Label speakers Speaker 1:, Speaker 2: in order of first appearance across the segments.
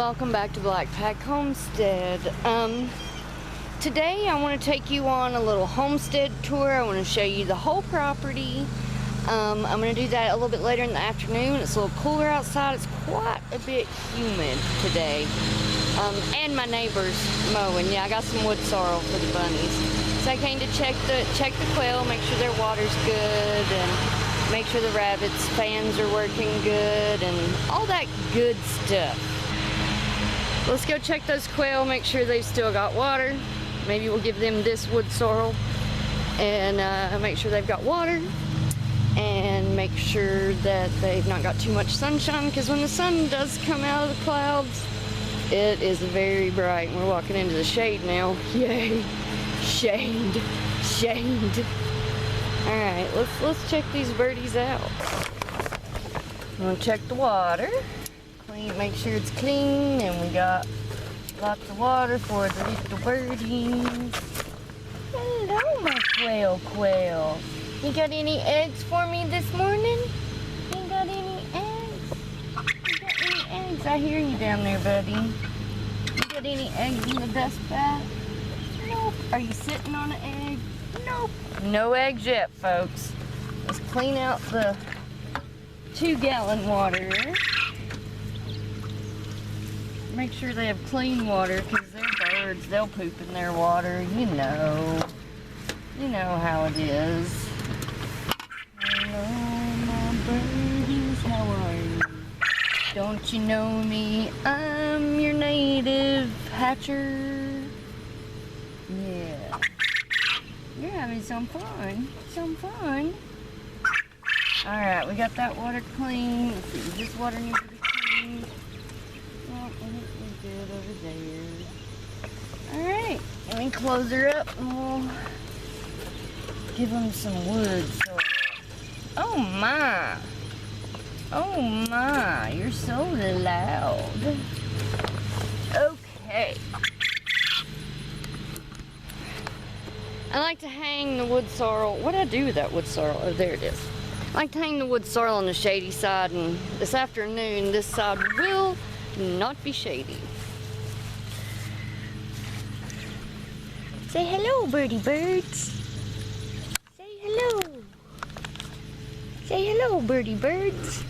Speaker 1: welcome back to Blackpack Homestead. Today I want to take you on a little homestead tour. I want to show you the whole property. I'm going to do that a little bit later in the afternoon. It's a little cooler outside. It's quite a bit humid today. And my neighbor's mowing. Yeah, I got some wood sorrel for the bunnies. So I came to check the quail, make sure their water's good, and make sure the rabbits' fans are working good, and all that good stuff. Let's go check those quail, make sure they've still got water. Maybe we'll give them this wood sorrel and make sure they've got water, and make sure that they've not got too much sunshine, because when the sun does come out of the clouds, it is very bright. We're walking into the shade now. Yay! Shade! Shade! Alright, let's check these birdies out. I'm gonna check the water. Clean, make sure it's clean, and we got lots of water for the little birdies. Hello, my quail. You got any eggs for me this morning? You got any eggs? You got any eggs? I hear you down there, buddy. You got any eggs in the dust bag? Nope. Are you sitting on an egg? Nope. No eggs yet, folks. Let's clean out the 2-gallon water. Make sure they have clean water, because they're birds. They'll poop in their water. You know how it is. Hello, my birdies. How are you? Don't you know me? I'm your native hatcher. Yeah. You're having some fun. Alright, we got that water clean. Let's see, does this water need to be cleaned? Well, I think we're good over there. Alright, let me close her up and we'll give them some wood. Oh my, you're so loud. Okay. I like to hang the wood sorrel. What do I do with that wood sorrel? Oh, there it is. I like to hang the wood sorrel on the shady side, and this afternoon this side will not be shady. Say hello, birdie birds. Say hello. Say hello, birdie birds.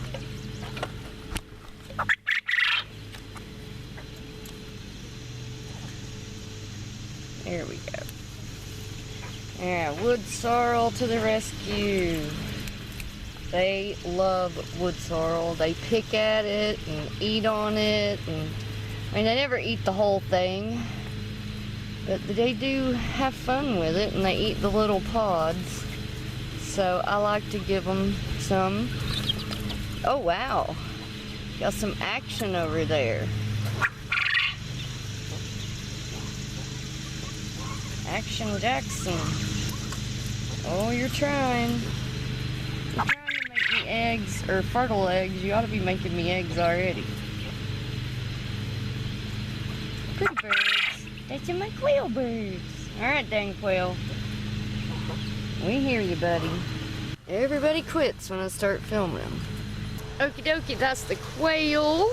Speaker 1: There we go. Yeah, wood sorrel to the rescue. They love wood sorrel. They pick at it and eat on it. And I mean, they never eat the whole thing, but they do have fun with it, and they eat the little pods. So I like to give them some. Oh wow, got some action over there. Action Jackson. Oh, you're trying. You're trying to make me eggs, or fertile eggs. You ought to be making me eggs already. Pretty birds. That's my quail birds. Alright, dang quail. We hear you, buddy. Everybody quits when I start filming them. Okie dokie, that's the quail.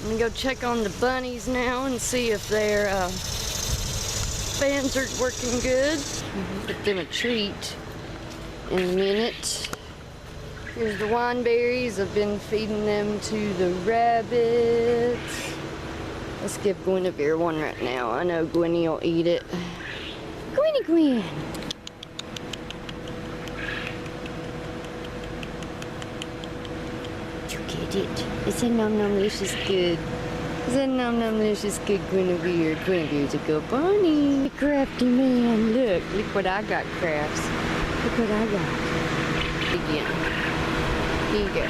Speaker 1: I'm gonna go check on the bunnies now and see if they're fans are working good. Get them a treat in a minute. Here's the wine berries. I've been feeding them to the rabbits. Let's give Guinevere one right now. I know Gwynny will eat it. Gwyn. You get it. It's a nom-nom-licious good. Is that nom-nom-licious good, Guinevere? Guinevere's a good bunny. Crafty man. Look what I got, Crafts. Look what I got. Again. Here you go.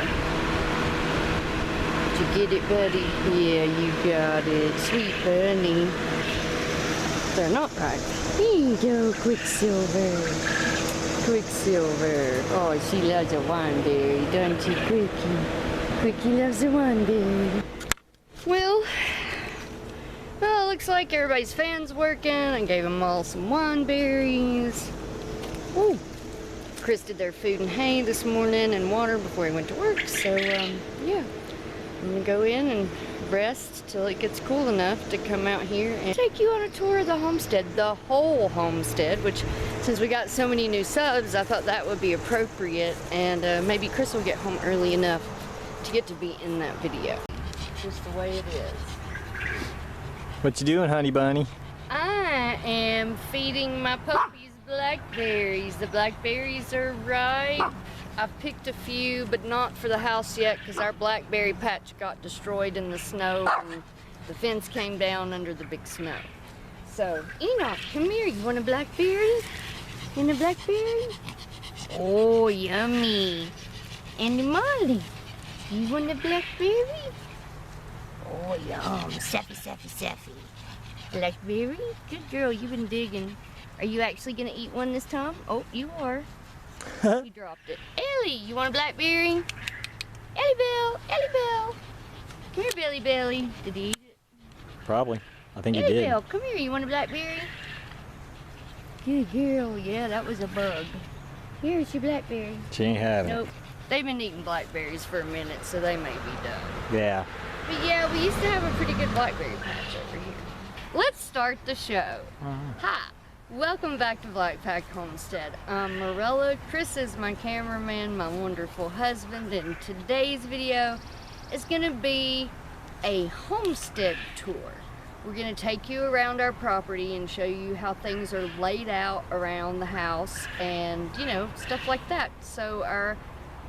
Speaker 1: Did you get it, buddy? Yeah, you got it. Sweet bunny. They're not right. Here you go, Quicksilver. Oh, she loves a wineberry, don't you, Quickie? Quickie loves a wineberry. Well, it looks like everybody's fan's working. I gave them all some wineberries. Woo! Chris did their food and hay this morning and water before he went to work. So, yeah. I'm gonna go in and rest till it gets cool enough to come out here and take you on a tour of the homestead, the whole homestead, which since we got so many new subs, I thought that would be appropriate, and maybe Chris will get home early enough to get to be in that video. Just the way it is.
Speaker 2: What you doing, honey bunny?
Speaker 1: I am feeding my puppies blackberries. The blackberries are ripe. I've picked a few, but not for the house yet because our blackberry patch got destroyed in the snow and the fence came down under the big snow. So, Enoch, come here. You want a blackberry? You want a blackberry? Oh, yummy. And Molly, you want a blackberry? Oh, yum. Sappy, sappy, sappy. Blackberry? Good girl. You've been digging. Are you actually going to eat one this time? Oh, you are. You dropped it. Ellie, you want a blackberry? Ellie Bell, Ellie Bell. Come here, Belly Belly. Did he eat it?
Speaker 2: Probably. I think he
Speaker 1: Ellie
Speaker 2: did.
Speaker 1: Bell, come here. You want a blackberry? Good girl. Yeah, that was a bug. Here's your blackberry.
Speaker 2: She ain't having
Speaker 1: Nope. They've been eating blackberries for a minute, so they may be done.
Speaker 2: it. Yeah.
Speaker 1: But yeah, we used to have a pretty good blackberry patch over here. Let's start the show. Hi. Welcome back to Blackpack Homestead. I'm Morella. Chris is my cameraman, my wonderful husband, and today's video is going to be a homestead tour. We're going to take you around our property and show you how things are laid out around the house and, you know, stuff like that. So our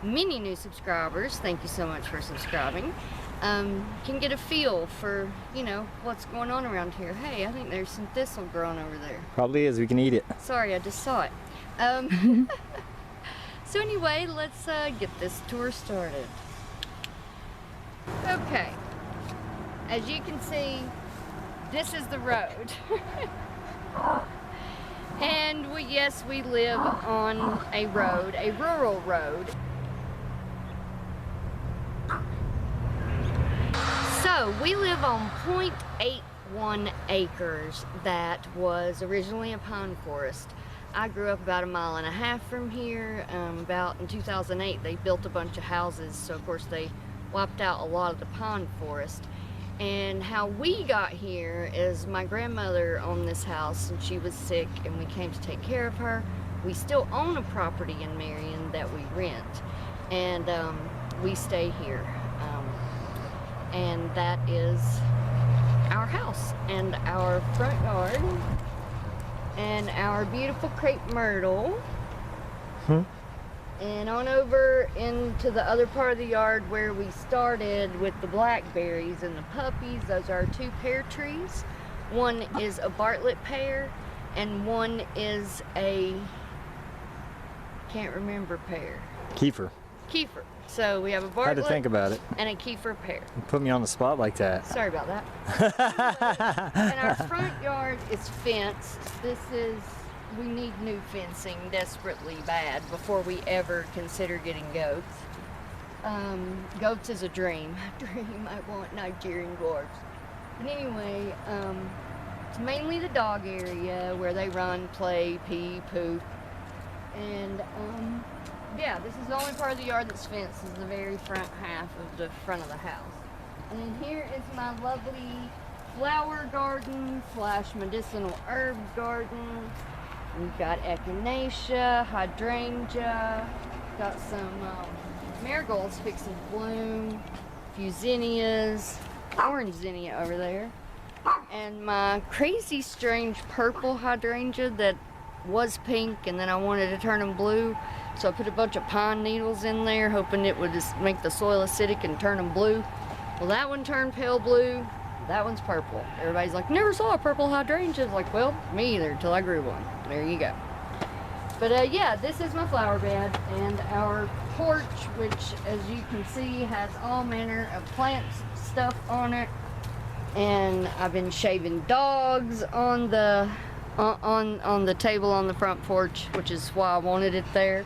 Speaker 1: many new subscribers, thank you so much for subscribing, can get a feel for, you know, what's going on around here. Hey, I think there's some thistle growing over there.
Speaker 2: Probably is. We can eat it.
Speaker 1: Sorry, I just saw it. So anyway, let's get this tour started. Okay, as you can see, this is the road. And yes, we live on a road, a rural road. So we live on 0.81 acres that was originally a pine forest. I grew up about 1.5 miles from here. About in 2008 they built a bunch of houses, so of course they wiped out a lot of the pine forest. And how we got here is my grandmother owned this house and she was sick and we came to take care of her. We still own a property in Marion that we rent, and we stay here. And that is our house and our front yard and our beautiful crepe myrtle. And on over into the other part of the yard where we started with the blackberries and the puppies. Those are 2 pear trees. One is a Bartlett pear and one is a, can't remember pear.
Speaker 2: Kefir.
Speaker 1: Kefir. So we have a Bartlett
Speaker 2: Had to think about it.
Speaker 1: and a Kefir pear.
Speaker 2: You put me on the spot like that.
Speaker 1: Sorry about that. And our front yard is fenced. We need new fencing desperately bad before we ever consider getting goats. Goats is a dream. I want Nigerian dwarfs. But anyway, it's mainly the dog area where they run, play, pee, poop. And yeah, this is the only part of the yard that's fenced, is the very front half of the front of the house. And then here is my lovely flower garden / medicinal herb garden. We've got echinacea, hydrangea, got some marigolds fixing to bloom, a few zinnias, orange zinnia over there, and my crazy strange purple hydrangea that was pink and then I wanted to turn them blue, so I put a bunch of pine needles in there hoping it would just make the soil acidic and turn them blue. Well, that one turned pale blue, that one's purple. Everybody's like, never saw a purple hydrangea. It's like, well, me either, till I grew one. There you go. But yeah, this is my flower bed and our porch, which as you can see has all manner of plant stuff on it. And I've been shaving dogs on the table on the front porch, which is why I wanted it there.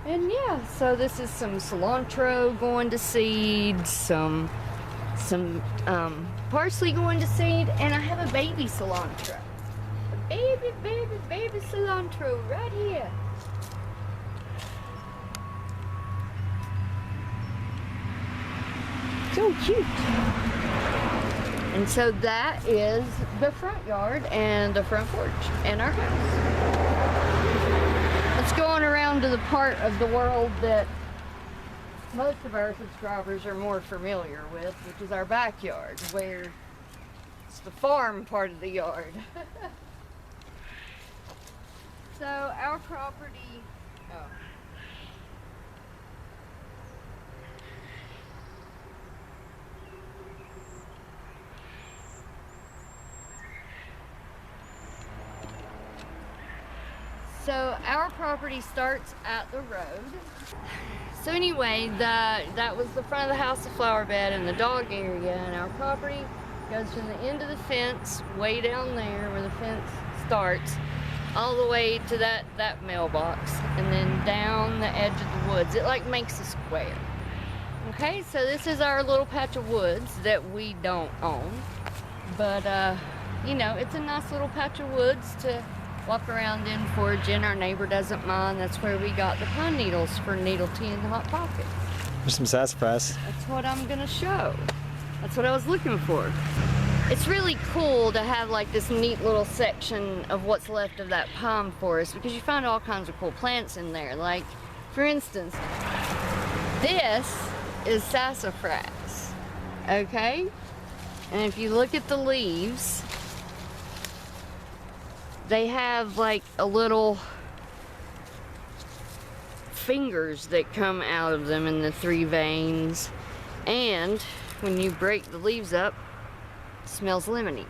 Speaker 1: And yeah, so this is some cilantro going to seed, some parsley going to seed, and I have a baby cilantro. A baby cilantro right here. So cute. And so that is the front yard and the front porch and our house. Let's go on around to the part of the world that most of our subscribers are more familiar with, which is our backyard, where it's the farm part of the yard. So our property, So our property starts at the road. So anyway, that was the front of the house, the flower bed, and the dog area, and our property goes from the end of the fence, way down there where the fence starts, all the way to that mailbox, and then down the edge of the woods. It like makes a square. Okay, so this is our little patch of woods that we don't own, but you know, it's a nice little patch of woods to walk around in, forage in. Our neighbor doesn't mind. That's where we got the pine needles for needle tea and hot pockets.
Speaker 2: There's some sassafras.
Speaker 1: That's what I'm gonna show. That's what I was looking for. It's really cool to have like this neat little section of what's left of that pine forest, because you find all kinds of cool plants in there. Like, for instance, this is sassafras, okay? And if you look at the leaves, they have like a little fingers that come out of them in the 3 veins. And when you break the leaves up, it smells lemony.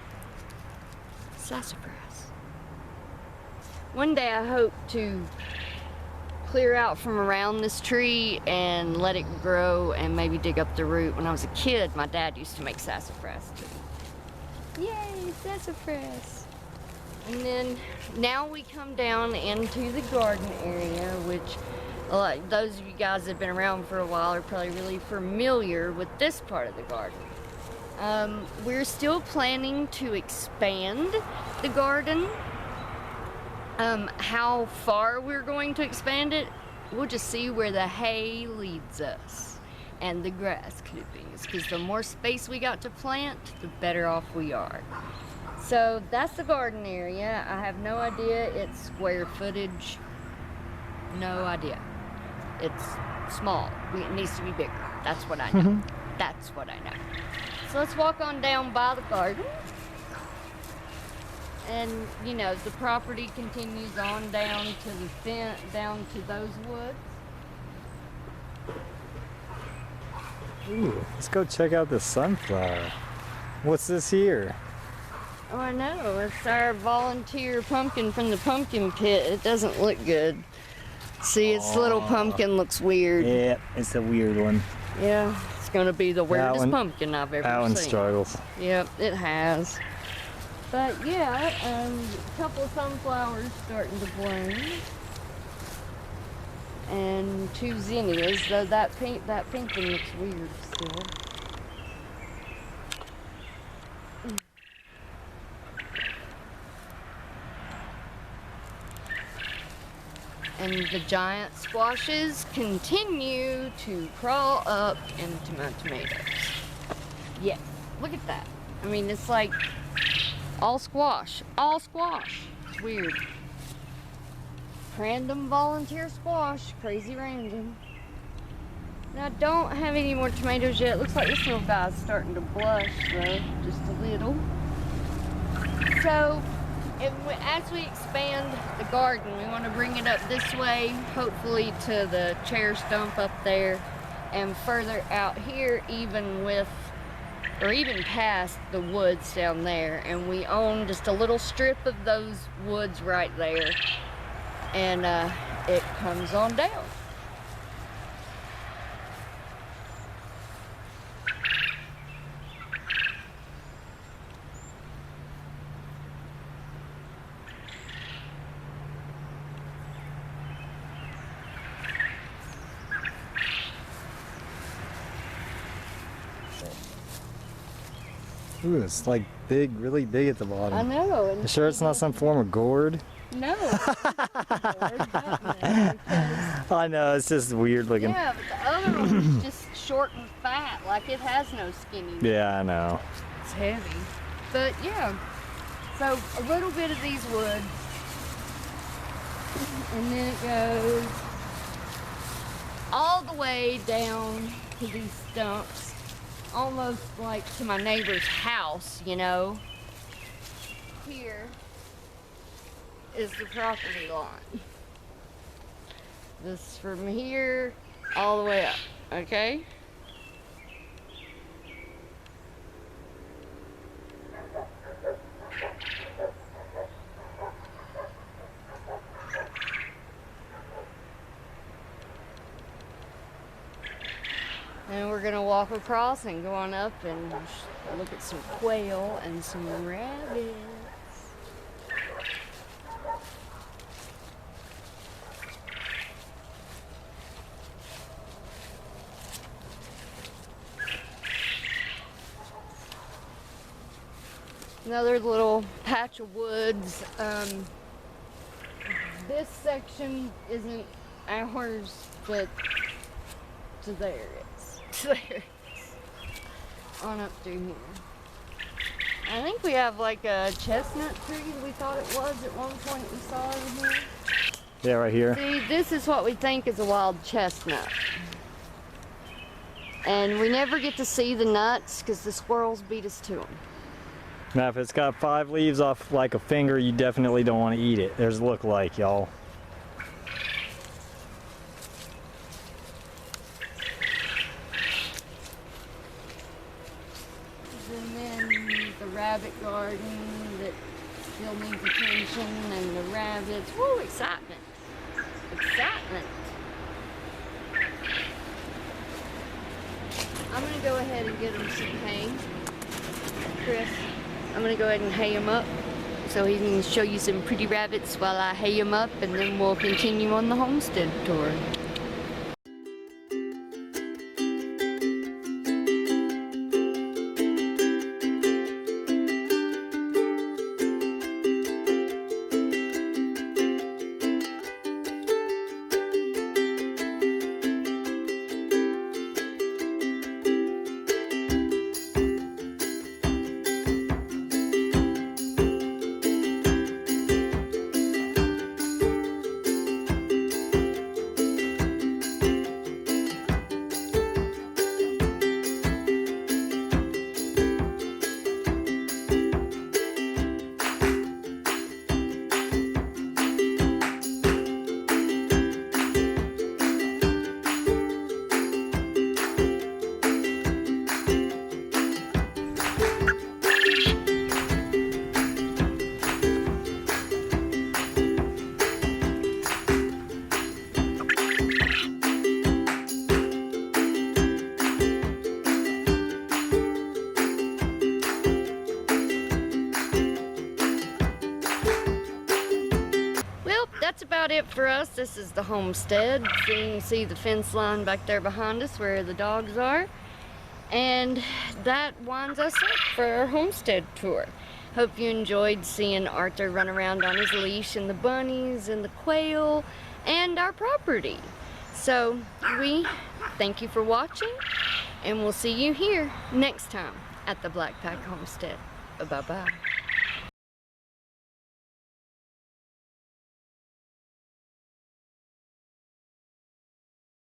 Speaker 1: Sassafras. One day I hope to clear out from around this tree and let it grow and maybe dig up the root. When I was a kid, my dad used to make sassafras too. Yay, sassafras. And then now we come down into the garden area, which those of you guys that have been around for a while are probably really familiar with this part of the garden. We're still planning to expand the garden. How far we're going to expand it, we'll just see where the hay leads us and the grass clippings, because the more space we got to plant, the better off we are. So that's the garden area. I have no idea its square footage. No idea. It's small. It needs to be bigger. That's what I know. That's what I know. So let's walk on down by the garden. And, you know, the property continues on down to the fence, down to those woods.
Speaker 2: Ooh, let's go check out the sunflower. What's this here?
Speaker 1: Oh, I know. It's our volunteer pumpkin from the pumpkin pit. It doesn't look good. See, its little pumpkin looks weird.
Speaker 2: Yeah, it's a weird one.
Speaker 1: Yeah, it's going to be the weirdest pumpkin I've ever seen.
Speaker 2: That one struggles.
Speaker 1: Yep, it has. But yeah, a couple of sunflowers starting to bloom. And 2 zinnias, though that pink one looks weird still. And the giant squashes continue to crawl up into my tomatoes. Yes, look at that. I mean, it's like all squash, all squash. It's weird. Random volunteer squash, crazy random. Now, I don't have any more tomatoes yet. Looks like this little guy's starting to blush though, just a little. So, as we expand the garden, we want to bring it up this way, hopefully to the chair stump up there, and further out here, even past the woods down there. And we own just a little strip of those woods right there, and it comes on down.
Speaker 2: Ooh, it's like big, really big at the bottom.
Speaker 1: I know.
Speaker 2: You sure it's not some form of gourd?
Speaker 1: No.
Speaker 2: I know, it's just weird looking.
Speaker 1: Yeah, but the other one's just short and fat, like it has no skinny.
Speaker 2: Yeah, I know.
Speaker 1: it's heavy. But yeah, so a little bit of these woods, and then it goes all the way down to these stumps, almost like to my neighbor's house, you know. Here is the property line. This from here all the way up, okay? And we're gonna walk across and go on up and look at some quail and some rabbits. Another little patch of woods. This section isn't ours, but to there it is. To there it is. On up through here. I think we have like a chestnut tree that we thought it was at one point we saw over here.
Speaker 2: Yeah, right here.
Speaker 1: See, this is what we think is a wild chestnut. And we never get to see the nuts because the squirrels beat us to them.
Speaker 2: Now, if it's got 5 leaves off like a finger, you definitely don't want to eat it. There's a look-alike, y'all.
Speaker 1: And then the rabbit garden that still needs attention, and the rabbits. Woo, excitement. Excitement. I'm going to go ahead and get him some hay. Chris, I'm going to go ahead and hay him up so he can show you some pretty rabbits while I hay him up, and then we'll continue on the homestead tour. That's about it for us. This is the homestead. So you can see the fence line back there behind us where the dogs are. And that winds us up for our homestead tour. Hope you enjoyed seeing Arthur run around on his leash, and the bunnies and the quail and our property. So we thank you for watching, and we'll see you here next time at the Black Pack Homestead. Bye-bye.